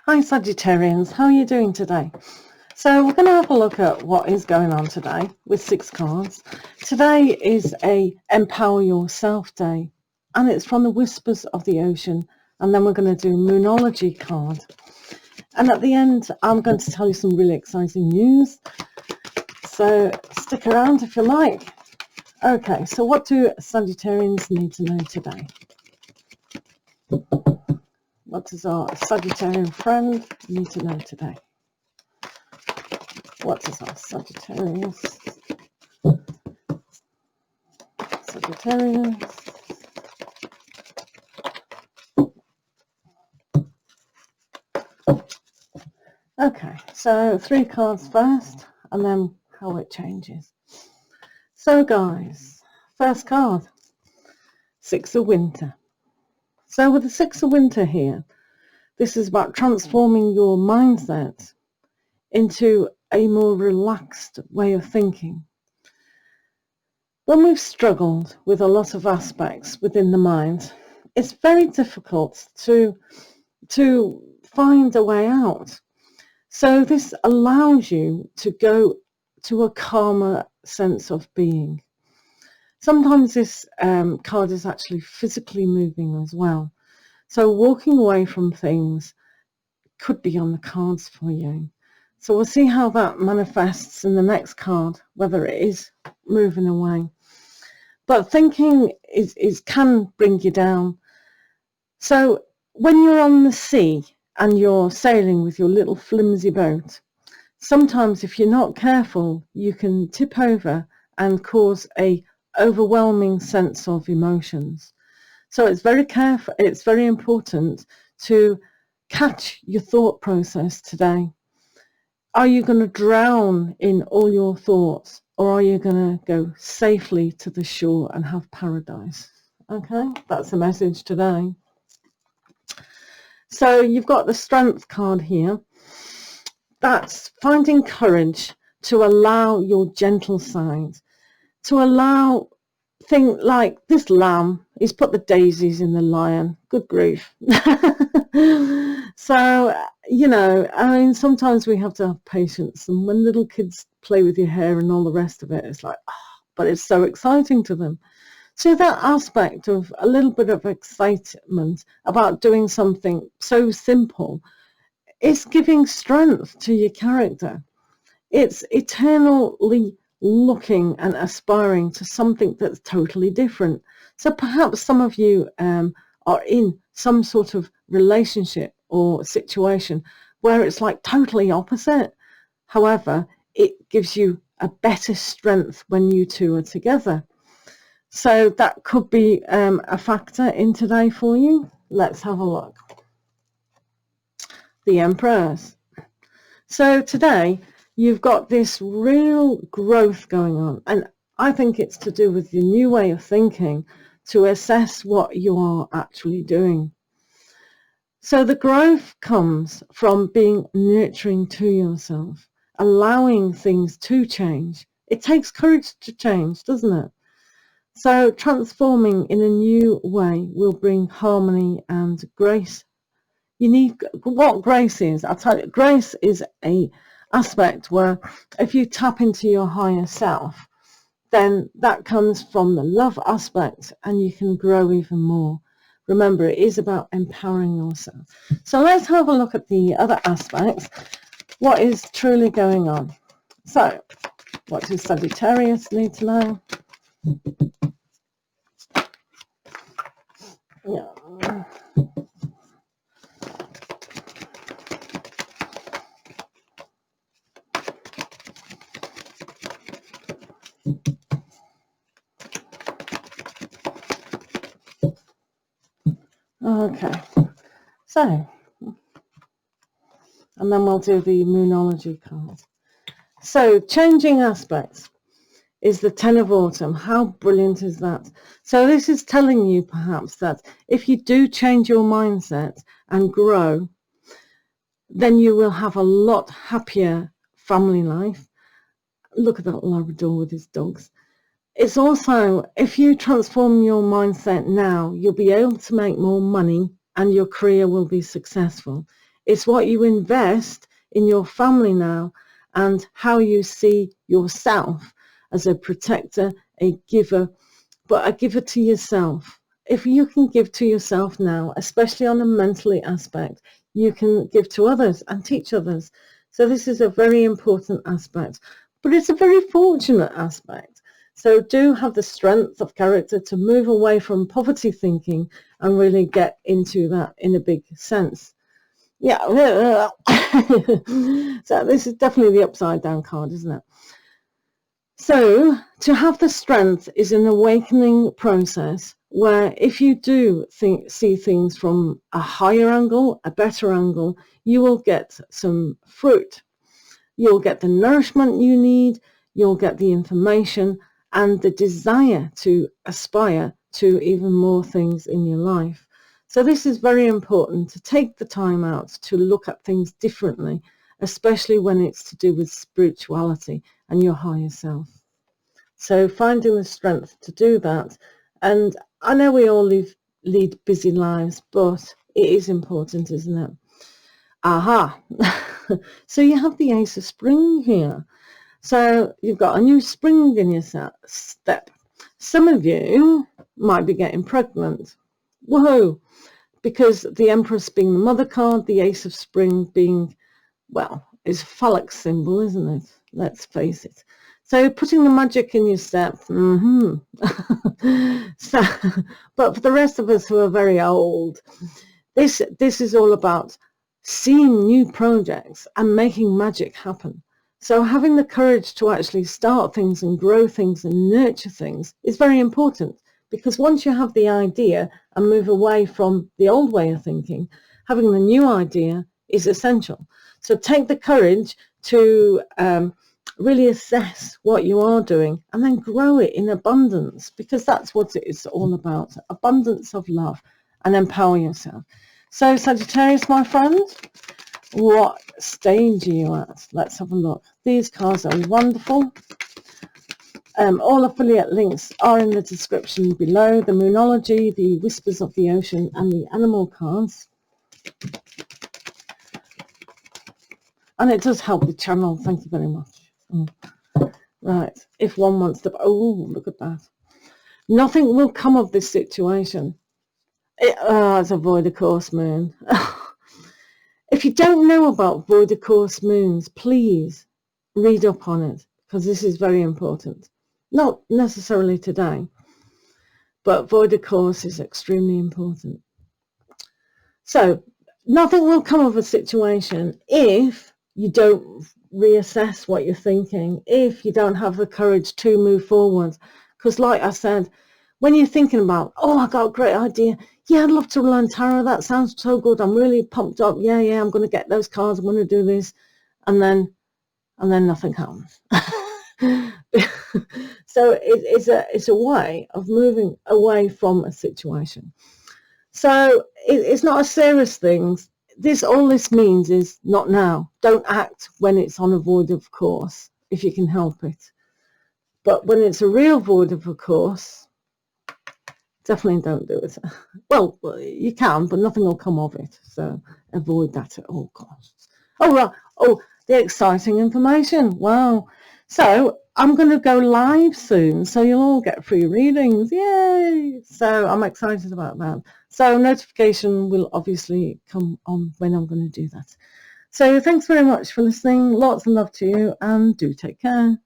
Hi Sagittarians, how are you doing today? So we're going to have a look at what is going on today with 6 cards. Today is a Empower Yourself Day, and it's from the Whispers of the Ocean, and then we're going to do Moonology card. And at the end, I'm going to tell you some really exciting news, so stick around if you like. Okay, so what do Sagittarians need to know today? What does our Sagittarian friend need to know today? What does our Sagittarius? Okay, so 3 cards first, and then how it changes. So guys, first card, 6 of Winter. So with the 6 of Winter here, this is about transforming your mindset into a more relaxed way of thinking. When we've struggled with a lot of aspects within the mind, it's very difficult to find a way out. So this allows you to go to a calmer sense of being. Sometimes this card is actually physically moving as well. So walking away from things could be on the cards for you. So we'll see how that manifests in the next card, whether it is moving away. But thinking can bring you down. So when you're on the sea and you're sailing with your little flimsy boat, sometimes if you're not careful, you can tip over and cause a overwhelming sense of emotions. So it's very important to catch your thought process today. Are you going to drown in all your thoughts, or are you going to go safely to the shore and have paradise? Okay, that's the message today. So you've got the Strength card here. That's finding courage to allow your gentle side, to allow things like this lamb. He's put the daisies in the lion. Good grief. So, you know, I mean, sometimes we have to have patience. And when little kids play with your hair and all the rest of it, it's like, oh, but it's so exciting to them. So that aspect of a little bit of excitement about doing something so simple is giving strength to your character. It's eternally looking and aspiring to something that's totally different. So perhaps some of you are in some sort of relationship or situation where it's like totally opposite. However, it gives you a better strength when you two are together. So that could be a factor in today for you. Let's have a look. The Empress. So today you've got this real growth going on, and I think it's to do with your new way of thinking to assess what you are actually doing. So the growth comes from being nurturing to yourself, allowing things to change. It takes courage to change, doesn't it? So transforming in a new way will bring harmony and grace. You need what grace is. I'll tell you, grace is a aspect where if you tap into your higher self, then that comes from the love aspect and you can grow even more. Remember, it is about empowering yourself. So let's have a look at the other aspects. What is truly going on? So what does Sagittarius need to know? Yeah. Okay, so, and then we'll do the Moonology card. So, changing aspects is the 10 of Autumn. How brilliant is that? So this is telling you perhaps that if you do change your mindset and grow, then you will have a lot happier family life. Look at that Labrador with his dogs. It's also, if you transform your mindset now, you'll be able to make more money and your career will be successful. It's what you invest in your family now and how you see yourself as a protector, a giver, but a giver to yourself. If you can give to yourself now, especially on a mentally aspect, you can give to others and teach others. So this is a very important aspect, but it's a very fortunate aspect. So do have the strength of character to move away from poverty thinking and really get into that in a big sense. Yeah. So this is definitely the upside down card, isn't it? So to have the strength is an awakening process where if you do see things from a higher angle, a better angle, you will get some fruit. You'll get the nourishment you need, you'll get the information and the desire to aspire to even more things in your life. So this is very important, to take the time out to look at things differently, especially when it's to do with spirituality and your higher self. So finding the strength to do that. And I know we all lead busy lives, but it is important, isn't it? Aha. So you have the Ace of Spring here. So you've got a new spring in your step. Some of you might be getting pregnant. Woohoo! Because the Empress being the mother card, the Ace of Spring being, well, is a phallic symbol, isn't it? Let's face it. So putting the magic in your step. So, but for the rest of us who are very old, this is all about seeing new projects and making magic happen. So having the courage to actually start things and grow things and nurture things is very important, because once you have the idea and move away from the old way of thinking, having the new idea is essential. So take the courage to really assess what you are doing and then grow it in abundance, because that's what it's all about, abundance of love, and empower yourself. So Sagittarius, my friend, what stage are you at? Let's have a look. These cards are wonderful. All affiliate links are in the description below. The moonology, the whispers of the ocean, and the animal cards. And it does help the channel. Thank you very much. Right. If one wants to... Oh, look at that. Nothing will come of this situation. It's a void of course moon. If you don't know about void of course moons, please read up on it, because this is very important. Not necessarily today, but void of course is extremely important. So nothing will come of a situation if you don't reassess what you're thinking, if you don't have the courage to move forward. Because like I said, when you're thinking about, oh, I got a great idea, yeah, I'd love to learn tarot, that sounds so good, I'm really pumped up, yeah, I'm going to get those cards, I'm going to do this, and then nothing happens. So it's a way of moving away from a situation. So it's not a serious thing. All this means is not now. Don't act when it's on a void of course, if you can help it. But when it's a real void of a course, definitely don't do it. Well, you can, but nothing will come of it. So avoid that at all costs. Oh, right. Oh, the exciting information. Wow. So I'm going to go live soon, so you'll all get free readings. Yay! So I'm excited about that. So notification will obviously come on when I'm going to do that. So thanks very much for listening. Lots of love to you, and do take care.